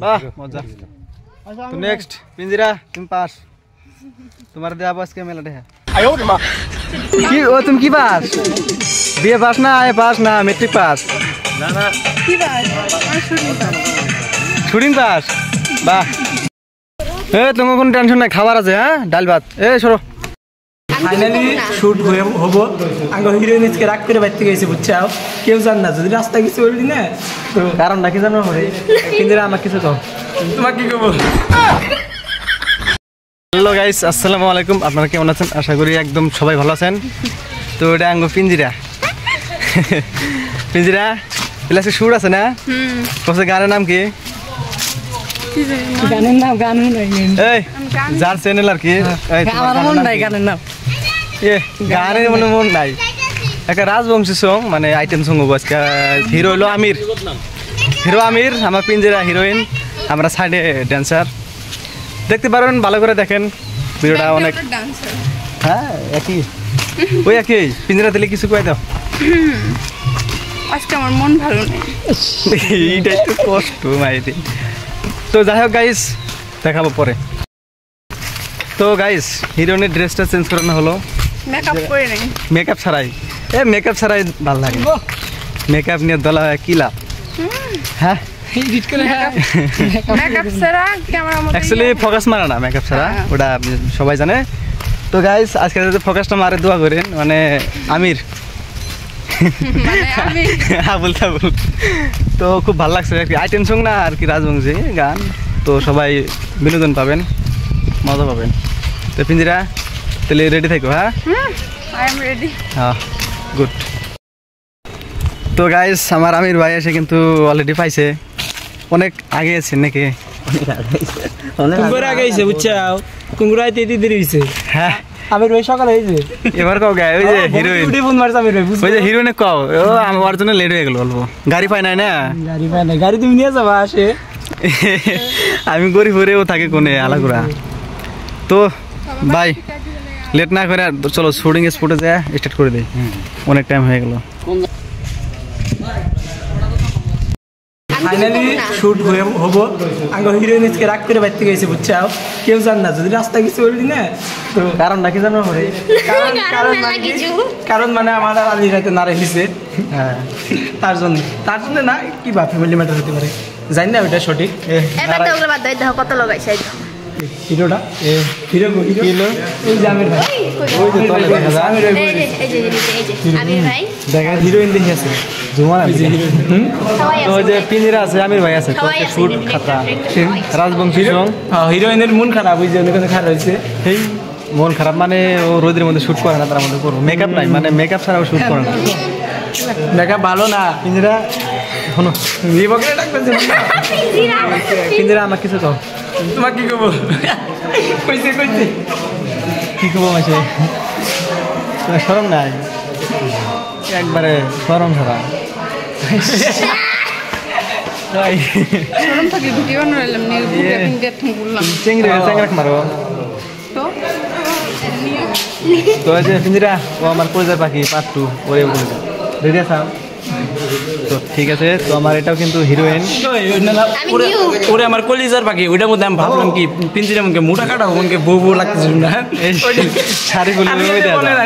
বাহ মজা। তো নেক্সট পিঞ্জিরা তুমি পাস, তোমার দেয়া বাস কে মেলা দেয়া কি ও তুমি কি পাস? বিএ পাস না আই পাস না মেট্রিক পাস? না না কি পাস? Shooting pass. বাহ এ তোমার কোনো টেনশন নাই, খাবার আছে। হ্যাঁ ডাল ভাত। এ সরো। ফাইনালি শুট হবো। আগে হিরোইনকে রাগ করে বাইতে গেছে বুঝছাও, কেউ জান না যদি রাস্তা কিছু বললি না তো কারণটা কি জানো হরে কিন্তু আমার কিছু কম তোমাকে কি করবো। হ্যালো গাইস, আসসালামু আলাইকুম। আপনারা কেমন আছেন? আশা করি একদম সবাই ভালো আছেন। তো এটা আঙ্গ পিঞ্জিরা পিঞ্জিরা প্লাসে সুর আছে না? কোসে গানের নাম কি? গানের নাম গান নাই এই যার চ্যানেল আর কি আমার মন নাই গানের নাম। এ গানের মনে মন নাই। একটা রাজবংশী সং মানে আইটেম সং হবো আজকে। হিরো হলো আমির, হিরো আমির, আমার পিঞ্জিরা হিরোইন, আমরা সাইডে ড্যান্সার। দেখতে পারেন, ভালো করে দেখেন ভিডিওটা। অনেক হ্যাঁ একই ওই একই। পিঞ্জিরা দিলে কিছু কয়ে দাও। আজকে আমার মন ভালো নেই। এইটাই তো কষ্ট মাইতে। তো যাই হোক গাইস, দেখাবো পরে। তো গাইস হিরোইনের ড্রেসটা চেঞ্জ করানো হলো, মেকআপ করে নেই, মেকআপ ছাড়াই। এ মেকআপ ছাড়াই ভালো লাগে, মেকআপ নিয়ে দলা কি লাভ? হ্যাঁ এডিট করে মেকআপ ছাড়া ক্যামেরা মধ্যে অ্যাকচুয়ালি ফোকাস মারে না মেকআপ ছাড়া, ওটা সবাই জানে। তো গাইস আজকে যদি ফোকাসটা মারে দোয়া করেন, মানে আমির মানে আমি আবুল তাবুল। তো খুব ভালো লাগছে আর কি, আইটেম সং না আর কি, রাজবংশী গান। তো সবাই বিনোদন পাবেন, মজা পাবেন। তো পিঞ্জিরা তাহলে রেডি থাকো। হ্যাঁ আই এম রেডি। হ্যাঁ গুড। তো গাইস আমার আমির ভাই এসে কিন্তু অলরেডি পাইছে, অনেক আগে আছে নাকি? কুঙ্গুর আগে হয়েছে বুঝছাও, কুঙ্গুর আইতে দেরি হয়েছে। হ্যাঁ আমির ভাই সকালে হয়েছে। এবার কও গায় ওই যে হিরোইন, ফোন মারছে আমির ভাই, ওই যে হিরোইনে কও ও আমার জন্য লেট হয়ে গেল অল্প, গাড়ি পাই নাই না। গাড়ি পায় না, গাড়ি তুমি নিয়ে যাবা আসে। আমি গরিব হরেও থাকে কোনে আলাগুড়া। তো ভাই লেট না করে চলো শুটিং স্পটে যায় স্টার্ট করে দিই, অনেক টাইম হয়ে গেল। ফাইনালি শুট হবো। আগে হিরোইনকে রাগ করে বাইতে গেছে বুঝছাও, কেউ জান না যদি রাস্তা কিছু বললি না তো কারণটা কি জানো হরে? কারণ মানে আমার আলি রাতে না রেখেছে। হ্যাঁ তার জন্য না কি বা ফ্যামিলি ম্যাটার হতে পারে, জানি না ওইটা সঠিক। কত লাগাইছে হিরোটা হিরো হিরো ওই যে আমির ভাই, ওই যে তলে দেখা যায় আমির ভাই আমির ভাই দেখা হিরোইন দেখে আছে জুমার আছে। তো ওই যে পিঞ্জিরা আছে, আমির ভাই আছে, তো শুট খাতা রাজবংশী সং। হিরোইনের মন খারাপ, ওই যে অনেক খারাপ হয়েছে। এই মন খারাপ মানে ও রোদের মধ্যে শুট করে না, তার মধ্যে করবো মেকআপ নাই, মানে মেকআপ ছাড়াও শুট করে না। দেখা ভালো না। পিঞ্জিরা শোনো, রিবকে ডাকবে পিঞ্জিরা আমার কিছু কও। তোমাকে কি করবো? কইছে কি করবো মাসে, তোমার শরম নাই একবারে, শরম ছাড়া। শরম থাকে ভিডিও বানাইলাম নি বুকে পিনতে বললাম চেংড়ি চেংড়া মারো। তো এই যে পিঞ্জিরা ও আমার কলিজার পাখি পার্ট 2 ওরে বলে রেডি আছো? তো ঠিক আছে। তো আমার এটাও কিন্তু হিরোইন, ওরে আমার কলিজার পাখি। ওইটার মধ্যে আমি ভাবলাম কি পিঞ্জিরা মনকে মোটা কাটা মনকে বউ লাগতেছে না, শাড়ি গুলো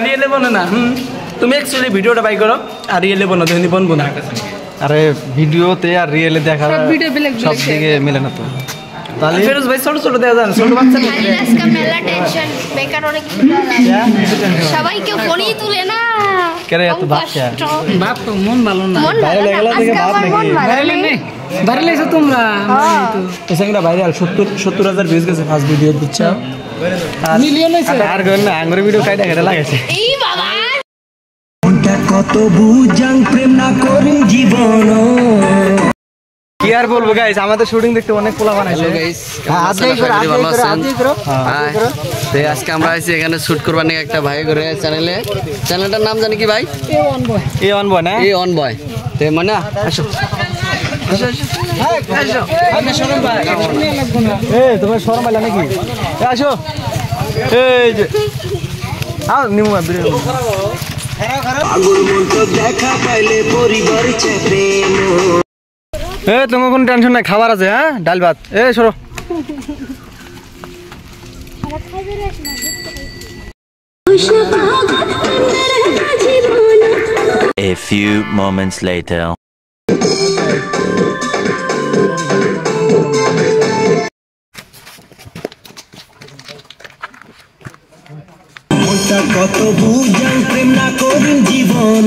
রিয়েলে বনে না। তুমি অ্যাকচুয়ালি ভিডিওটা বাই করো আর রিয়েলে বনো, তুমি বনবো না। আরে ভিডিওতে আর রিয়েলে দেখা সব দিকে মিলে না। তো তাহলে ফেরোজ ভাই ছোট ছোট দেওয়া যান, ছোট বাচ্চা নেই। আজকে মেলা টেনশন, বেকার অনেক কিছু সবাই কেউ ফোনই তুলে না। কেরে এত বাচ্চা বাপ তো মন ভালো না। বাইরে লাগলা থেকে বাপ নাকি বাইরে নেই, বাইরে লাইছো তোমরা। তো সেটা ভাইরাল 70,000 ভিউজ গেছে ফার্স্ট ভিডিও দিচ্ছ, মিলিয়ন হইছে। আর গন না আঙ্গুর ভিডিও কাইটা কেটে লাগাইছে। এই বাবা কোনটা কত বুঝাং প্রেম না করি জীবন। কি আর বলবো গাইস, আমাদের শুটিং দেখতে অনেক পোলা বানাইছে। আজকে আমরা আইছি এখানে শুট করবার নিয়ে একটা ভাই করে চ্যানেলটার নাম জানি কি ভাই? এ অন বয় না, এ অন বয়। তে মানে আসো তোমার শরম আইলা নাকি? আসো এই যে নিমু তোমার কোনো টেনশন নাই, খাবার আছে। হ্যাঁ, ডাল ভাত। সরো। A few moments later. কত বুঝাই প্রেম না করিম জীবন